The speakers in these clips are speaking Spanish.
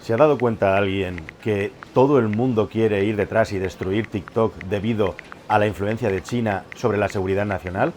¿Se ha dado cuenta alguien que todo el mundo quiere ir detrás y destruir TikTok debido a la influencia de China sobre la seguridad nacional?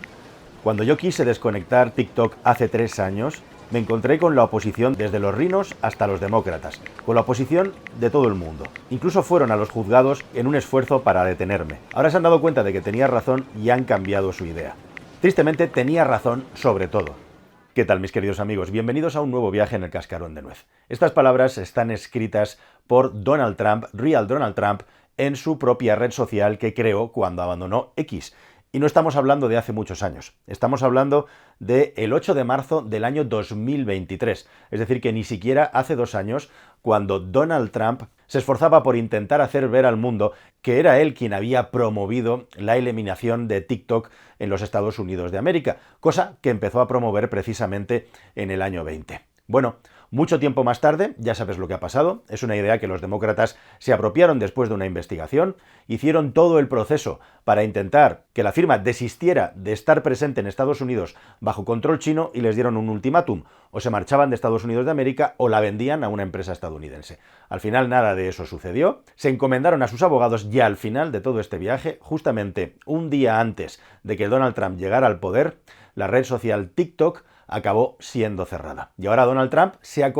Cuando yo quise desconectar TikTok hace 3 años, me encontré con la oposición desde los rinos hasta los demócratas, con la oposición de todo el mundo. Incluso fueron a los juzgados en un esfuerzo para detenerme. Ahora se han dado cuenta de que tenía razón y han cambiado su idea. Tristemente tenía razón sobre todo. ¿Qué tal, mis queridos amigos? Bienvenidos a un nuevo viaje en el cascarón de nuez. Estas palabras están escritas por Donald Trump, Real Donald Trump, en su propia red social que creó cuando abandonó X. Y no estamos hablando de hace muchos años, estamos hablando del 8 de marzo del año 2023. Es decir, que ni siquiera hace 2 años, cuando Donald Trump se esforzaba por intentar hacer ver al mundo que era él quien había promovido la eliminación de TikTok en los Estados Unidos de América, cosa que empezó a promover precisamente en el año 20. Bueno, mucho tiempo más tarde, ya sabes lo que ha pasado, es una idea que los demócratas se apropiaron después de una investigación, hicieron todo el proceso para intentar que la firma desistiera de estar presente en Estados Unidos bajo control chino y les dieron un ultimátum: o se marchaban de Estados Unidos de América o la vendían a una empresa estadounidense. Al final nada de eso sucedió, se encomendaron a sus abogados y al final de todo este viaje, justamente un día antes de que Donald Trump llegara al poder, la red social TikTok acabó siendo cerrada. Y ahora Donald Trump se ha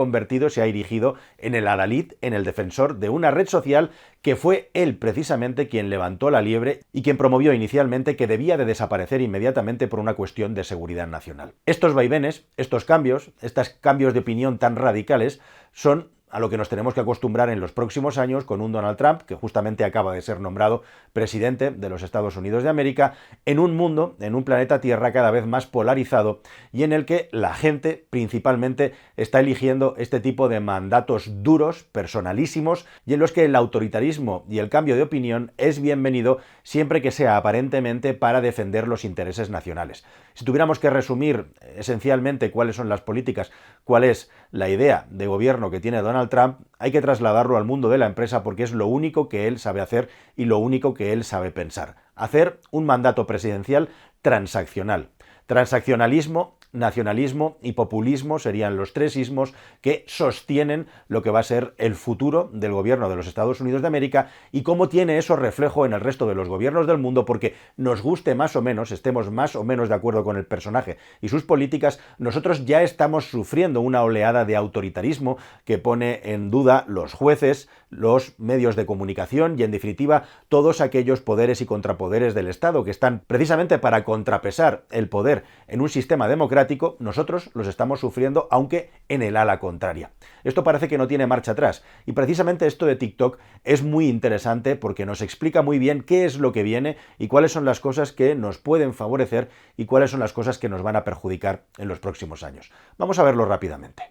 erigido en el adalid, en el defensor de una red social que fue él precisamente quien levantó la liebre y quien promovió inicialmente que debía de desaparecer inmediatamente por una cuestión de seguridad nacional. Estos vaivenes, estos cambios de opinión tan radicales son a lo que nos tenemos que acostumbrar en los próximos años con un Donald Trump que justamente acaba de ser nombrado presidente de los Estados Unidos de América, en un mundo, en un planeta Tierra cada vez más polarizado y en el que la gente principalmente está eligiendo este tipo de mandatos duros, personalísimos, y en los que el autoritarismo y el cambio de opinión es bienvenido siempre que sea aparentemente para defender los intereses nacionales. Si tuviéramos que resumir esencialmente cuáles son las políticas, cuál es la idea de gobierno que tiene Donald Trump, hay que trasladarlo al mundo de la empresa porque es lo único que él sabe hacer y lo único que él sabe pensar. Hacer un mandato presidencial transaccional. Transaccionalismo, nacionalismo y populismo serían los 3 ismos que sostienen lo que va a ser el futuro del gobierno de los Estados Unidos de América y cómo tiene eso reflejo en el resto de los gobiernos del mundo, porque nos guste más o menos, estemos más o menos de acuerdo con el personaje y sus políticas, nosotros ya estamos sufriendo una oleada de autoritarismo que pone en duda los jueces, los medios de comunicación y, en definitiva, todos aquellos poderes y contrapoderes del Estado que están precisamente para contrapesar el poder en un sistema democrático. Nosotros los estamos sufriendo, aunque en el ala contraria. Esto parece que no tiene marcha atrás, y precisamente esto de TikTok es muy interesante porque nos explica muy bien qué es lo que viene y cuáles son las cosas que nos pueden favorecer y cuáles son las cosas que nos van a perjudicar en los próximos años. Vamos a verlo rápidamente.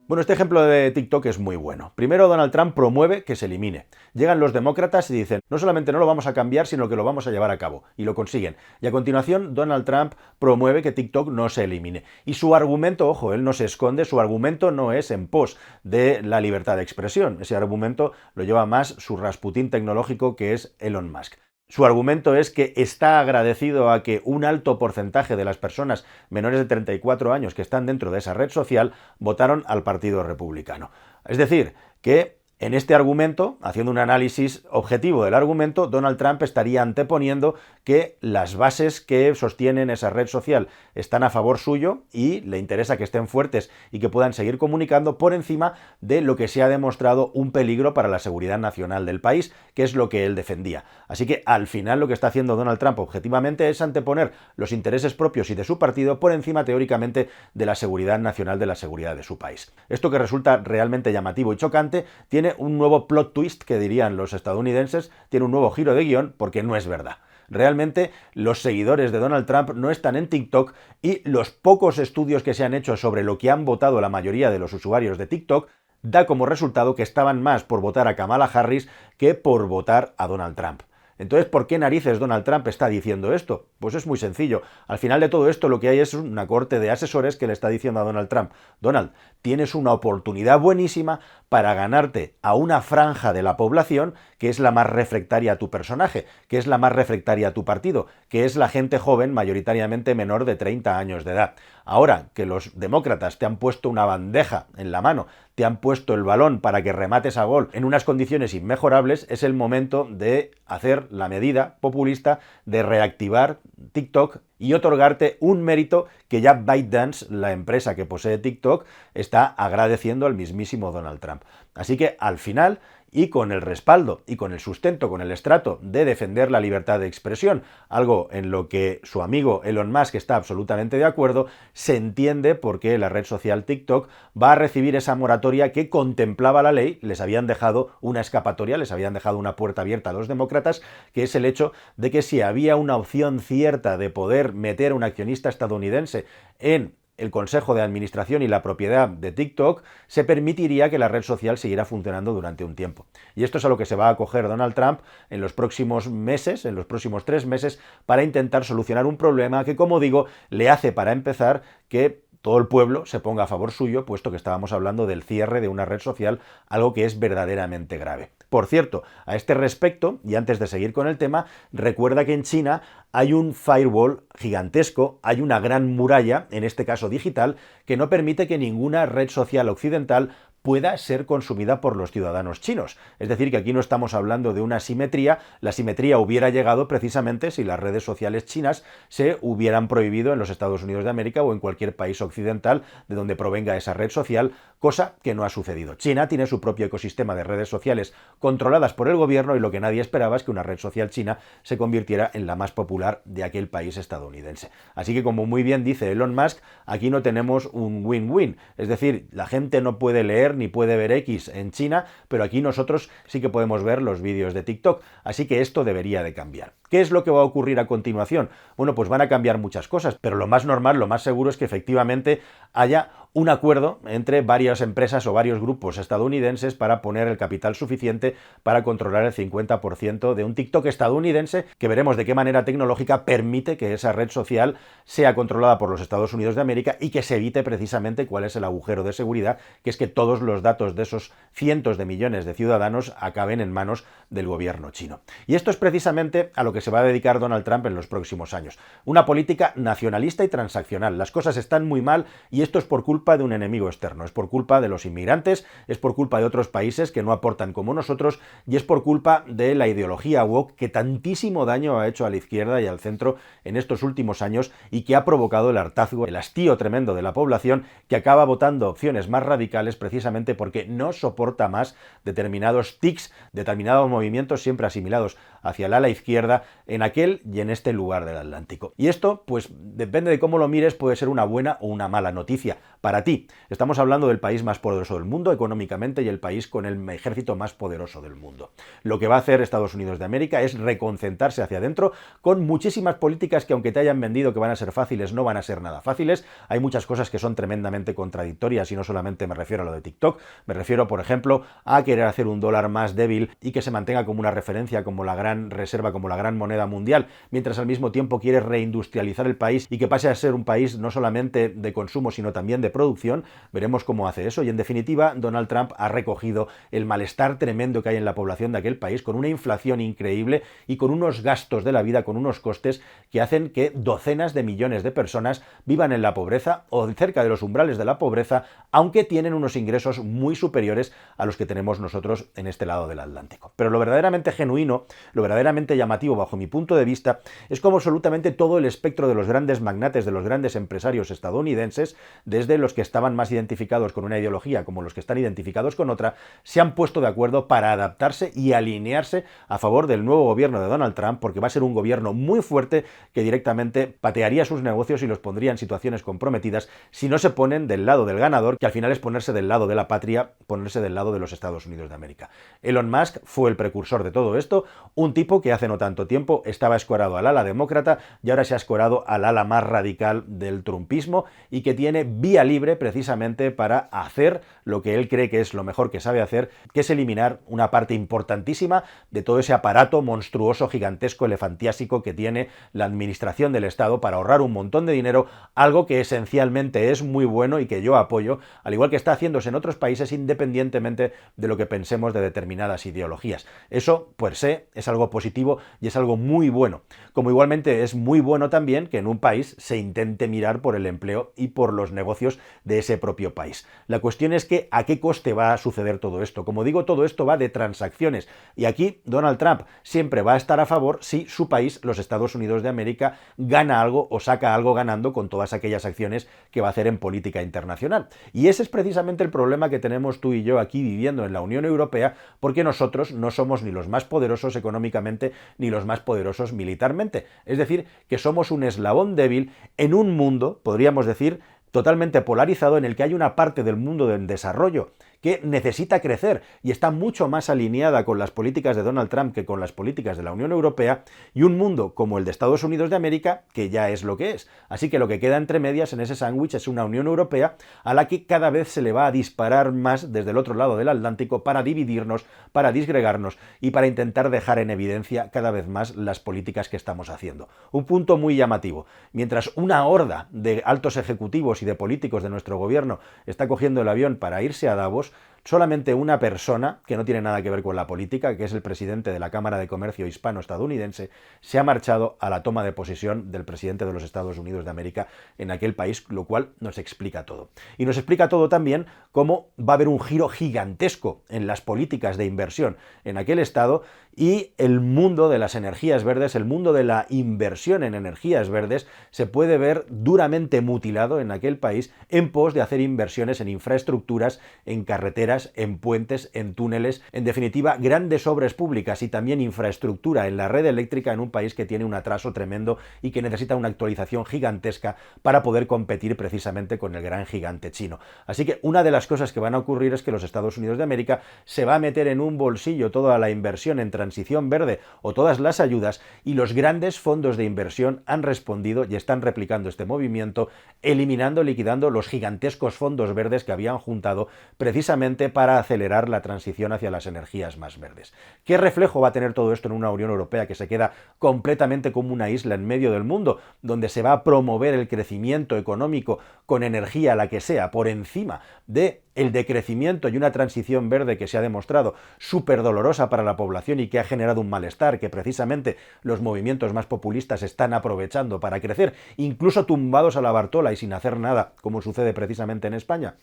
Bueno, este ejemplo de TikTok es muy bueno. Primero, Donald Trump promueve que se elimine. Llegan los demócratas y dicen, no solamente no lo vamos a cambiar, sino que lo vamos a llevar a cabo. Y lo consiguen. Y a continuación, Donald Trump promueve que TikTok no se elimine. Y su argumento, ojo, él no se esconde, su argumento no es en pos de la libertad de expresión. Ese argumento lo lleva más su Rasputín tecnológico, que es Elon Musk. Su argumento es que está agradecido a que un alto porcentaje de las personas menores de 34 años que están dentro de esa red social votaron al Partido Republicano. Es decir, que en este argumento, haciendo un análisis objetivo del argumento, Donald Trump estaría anteponiendo que las bases que sostienen esa red social están a favor suyo y le interesa que estén fuertes y que puedan seguir comunicando por encima de lo que se ha demostrado un peligro para la seguridad nacional del país, que es lo que él defendía. Así que al final lo que está haciendo Donald Trump objetivamente es anteponer los intereses propios y de su partido por encima teóricamente de la seguridad nacional, de la seguridad de su país. Esto, que resulta realmente llamativo y chocante, tiene un nuevo plot twist, que dirían los estadounidenses, tiene un nuevo giro de guión, porque no es verdad. Realmente los seguidores de Donald Trump no están en TikTok, y los pocos estudios que se han hecho sobre lo que han votado la mayoría de los usuarios de TikTok da como resultado que estaban más por votar a Kamala Harris que por votar a Donald Trump. Entonces, ¿por qué narices Donald Trump está diciendo esto? Pues es muy sencillo. Al final de todo esto lo que hay es una corte de asesores que le está diciendo a Donald Trump: Donald, tienes una oportunidad buenísima para ganarte a una franja de la población que es la más refractaria a tu personaje, que es la más refractaria a tu partido, que es la gente joven mayoritariamente menor de 30 años de edad. Ahora que los demócratas te han puesto una bandeja en la mano, te han puesto el balón para que remates a gol en unas condiciones inmejorables, es el momento de hacer la medida populista de reactivar TikTok y otorgarte un mérito que ya ByteDance, la empresa que posee TikTok, está agradeciendo al mismísimo Donald Trump. Así que al final, y con el respaldo y con el sustento, con el estrato de defender la libertad de expresión, algo en lo que su amigo Elon Musk está absolutamente de acuerdo, se entiende por qué la red social TikTok va a recibir esa moratoria que contemplaba la ley. Les habían dejado una escapatoria, les habían dejado una puerta abierta a los demócratas, que es el hecho de que si había una opción cierta de poder meter a un accionista estadounidense en el consejo de administración y la propiedad de TikTok, se permitiría que la red social siguiera funcionando durante un tiempo. Y esto es a lo que se va a acoger Donald Trump en los próximos meses, en los próximos 3 meses, para intentar solucionar un problema que, como digo, le hace, para empezar, que todo el pueblo se ponga a favor suyo, puesto que estábamos hablando del cierre de una red social, algo que es verdaderamente grave. Por cierto, a este respecto, y antes de seguir con el tema, recuerda que en China hay un firewall gigantesco, hay una gran muralla, en este caso digital, que no permite que ninguna red social occidental pueda ser consumida por los ciudadanos chinos. Es decir, que aquí no estamos hablando de una simetría. La simetría hubiera llegado precisamente si las redes sociales chinas se hubieran prohibido en los Estados Unidos de América o en cualquier país occidental de donde provenga esa red social, cosa que no ha sucedido. China tiene su propio ecosistema de redes sociales controladas por el gobierno y lo que nadie esperaba es que una red social china se convirtiera en la más popular de aquel país estadounidense. Así que, como muy bien dice Elon Musk, aquí no tenemos un win-win. Es decir, la gente no puede leer ni puede ver X en China, pero aquí nosotros sí que podemos ver los vídeos de TikTok. Así que esto debería de cambiar. ¿Qué es lo que va a ocurrir a continuación? Bueno, pues van a cambiar muchas cosas, pero lo más normal, lo más seguro es que efectivamente haya un acuerdo entre varias empresas o varios grupos estadounidenses para poner el capital suficiente para controlar el 50% de un TikTok estadounidense, que veremos de qué manera tecnológica permite que esa red social sea controlada por los Estados Unidos de América y que se evite precisamente cuál es el agujero de seguridad, que es que todos los datos de esos cientos de millones de ciudadanos acaben en manos del gobierno chino. Y esto es precisamente a lo que se va a dedicar Donald Trump en los próximos años. Una política nacionalista y transaccional. Las cosas están muy mal y esto es por culpa de un enemigo externo, es por culpa de los inmigrantes, es por culpa de otros países que no aportan como nosotros y es por culpa de la ideología woke que tantísimo daño ha hecho a la izquierda y al centro en estos últimos años y que ha provocado el hartazgo, el hastío tremendo de la población, que acaba votando opciones más radicales precisamente porque no soporta más determinados tics, determinados movimientos siempre asimilados hacia el ala izquierda en aquel y en este lugar del Atlántico. Y esto, pues depende de cómo lo mires, puede ser una buena o una mala noticia para ti. Estamos hablando del país más poderoso del mundo económicamente y el país con el ejército más poderoso del mundo. Lo que va a hacer Estados Unidos de América es reconcentrarse hacia adentro con muchísimas políticas que, aunque te hayan vendido que van a ser fáciles, no van a ser nada fáciles. Hay muchas cosas que son tremendamente contradictorias y no solamente me refiero a lo de TikTok, me refiero, por ejemplo, a querer hacer un dólar más débil y que se mantenga como una referencia, como la gran reserva, como la gran moneda mundial, mientras al mismo tiempo quiere reindustrializar el país y que pase a ser un país no solamente de consumo, sino también de producción. Veremos cómo hace eso y, en definitiva, Donald Trump ha recogido el malestar tremendo que hay en la población de aquel país, con una inflación increíble y con unos gastos de la vida, con unos costes que hacen que docenas de millones de personas vivan en la pobreza o cerca de los umbrales de la pobreza, aunque tienen unos ingresos muy superiores a los que tenemos nosotros en este lado del Atlántico. Pero lo verdaderamente genuino, lo verdaderamente llamativo bajo mi punto de vista, es como absolutamente todo el espectro de los grandes magnates, de los grandes empresarios estadounidenses, desde los que estaban más identificados con una ideología como los que están identificados con otra, se han puesto de acuerdo para adaptarse y alinearse a favor del nuevo gobierno de Donald Trump, porque va a ser un gobierno muy fuerte que directamente patearía sus negocios y los pondría en situaciones comprometidas si no se ponen del lado del ganador, que al final es ponerse del lado de la patria, ponerse del lado de los Estados Unidos de América. Elon Musk fue el precursor de todo esto, un tipo que hace no tanto tiempo estaba escorado al ala demócrata y ahora se ha escorado al ala más radical del trumpismo y que tiene vía libre libre precisamente para hacer lo que él cree que es lo mejor que sabe hacer, que es eliminar una parte importantísima de todo ese aparato monstruoso, gigantesco, elefantiásico que tiene la administración del Estado para ahorrar un montón de dinero, algo que esencialmente es muy bueno y que yo apoyo, al igual que está haciéndose en otros países independientemente de lo que pensemos de determinadas ideologías. Eso, per se, es algo positivo y es algo muy bueno. Como igualmente es muy bueno también que en un país se intente mirar por el empleo y por los negocios de ese propio país. La cuestión es que a qué coste va a suceder todo esto. Como digo, todo esto va de transacciones y aquí Donald Trump siempre va a estar a favor si su país, los Estados Unidos de América, gana algo o saca algo ganando con todas aquellas acciones que va a hacer en política internacional. Y ese es precisamente el problema que tenemos tú y yo aquí viviendo en la Unión Europea, porque nosotros no somos ni los más poderosos económicamente ni los más poderosos militarmente. Es decir, que somos un eslabón débil en un mundo, podríamos decir, totalmente polarizado, en el que hay una parte del mundo del desarrollo que necesita crecer y está mucho más alineada con las políticas de Donald Trump que con las políticas de la Unión Europea, y un mundo como el de Estados Unidos de América que ya es lo que es. Así que lo que queda entre medias en ese sándwich es una Unión Europea a la que cada vez se le va a disparar más desde el otro lado del Atlántico para dividirnos, para disgregarnos y para intentar dejar en evidencia cada vez más las políticas que estamos haciendo. Un punto muy llamativo. Mientras una horda de altos ejecutivos y de políticos de nuestro gobierno está cogiendo el avión para irse a Davos, solamente una persona, que no tiene nada que ver con la política, que es el presidente de la Cámara de Comercio hispano-estadounidense, se ha marchado a la toma de posesión del presidente de los Estados Unidos de América en aquel país, lo cual nos explica todo. Y nos explica todo también cómo va a haber un giro gigantesco en las políticas de inversión en aquel estado, y el mundo de las energías verdes, el mundo de la inversión en energías verdes, se puede ver duramente mutilado en aquel país en pos de hacer inversiones en infraestructuras, en carreteras, en puentes, en túneles, en definitiva, grandes obras públicas y también infraestructura en la red eléctrica en un país que tiene un atraso tremendo y que necesita una actualización gigantesca para poder competir precisamente con el gran gigante chino. Así que una de las cosas que van a ocurrir es que los Estados Unidos de América se va a meter en un bolsillo toda la inversión en transición verde o todas las ayudas, y los grandes fondos de inversión han respondido y están replicando este movimiento, eliminando, liquidando los gigantescos fondos verdes que habían juntado precisamente para acelerar la transición hacia las energías más verdes. ¿Qué reflejo va a tener todo esto en una Unión Europea que se queda completamente como una isla en medio del mundo, donde se va a promover el crecimiento económico con energía, la que sea, por encima de el decrecimiento y una transición verde que se ha demostrado súper dolorosa para la población y que ha generado un malestar que precisamente los movimientos más populistas están aprovechando para crecer, incluso tumbados a la Bartola y sin hacer nada, como sucede precisamente en España?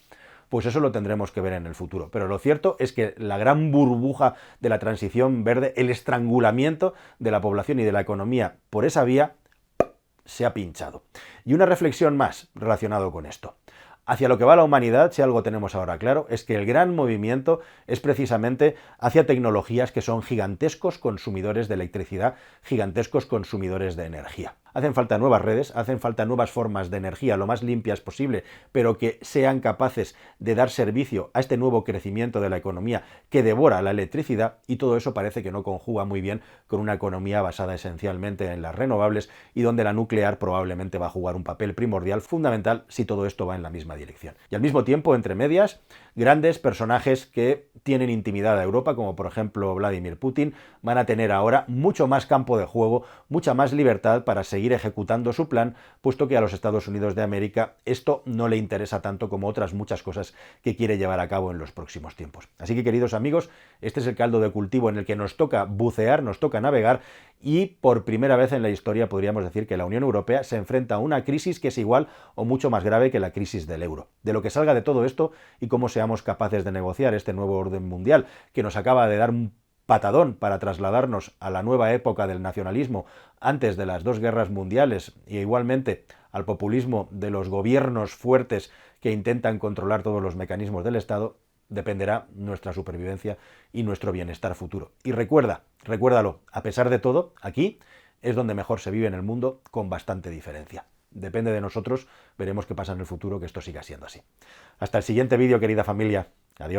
Pues eso lo tendremos que ver en el futuro. Pero lo cierto es que la gran burbuja de la transición verde, el estrangulamiento de la población y de la economía por esa vía, se ha pinchado. Y una reflexión más relacionado con esto. Hacia lo que va la humanidad, si algo tenemos ahora claro, es que el gran movimiento es precisamente hacia tecnologías que son gigantescos consumidores de electricidad, gigantescos consumidores de energía. Hacen falta nuevas redes, hacen falta nuevas formas de energía lo más limpias posible, pero que sean capaces de dar servicio a este nuevo crecimiento de la economía que devora la electricidad, y todo eso parece que no conjuga muy bien con una economía basada esencialmente en las renovables y donde la nuclear probablemente va a jugar un papel primordial, fundamental, si todo esto va en la misma dirección. Y al mismo tiempo, entre medias, grandes personajes que tienen intimidad a Europa, como por ejemplo Vladimir Putin, van a tener ahora mucho más campo de juego, mucha más libertad para seguir ejecutando su plan, puesto que a los Estados Unidos de América esto no le interesa tanto como otras muchas cosas que quiere llevar a cabo en los próximos tiempos. Así que, queridos amigos, este es el caldo de cultivo en el que nos toca bucear, nos toca navegar, y por primera vez en la historia podríamos decir que la Unión Europea se enfrenta a una crisis que es igual o mucho más grave que la crisis del euro. De lo que salga de todo esto y cómo seamos capaces de negociar este nuevo orden mundial que nos acaba de dar un patadón para trasladarnos a la nueva época del nacionalismo antes de las dos guerras mundiales, y igualmente al populismo de los gobiernos fuertes que intentan controlar todos los mecanismos del Estado, dependerá nuestra supervivencia y nuestro bienestar futuro. Y recuérdalo, a pesar de todo, aquí es donde mejor se vive en el mundo, con bastante diferencia. Depende de nosotros, veremos qué pasa en el futuro, que esto siga siendo así. Hasta el siguiente vídeo, querida familia. Adiós.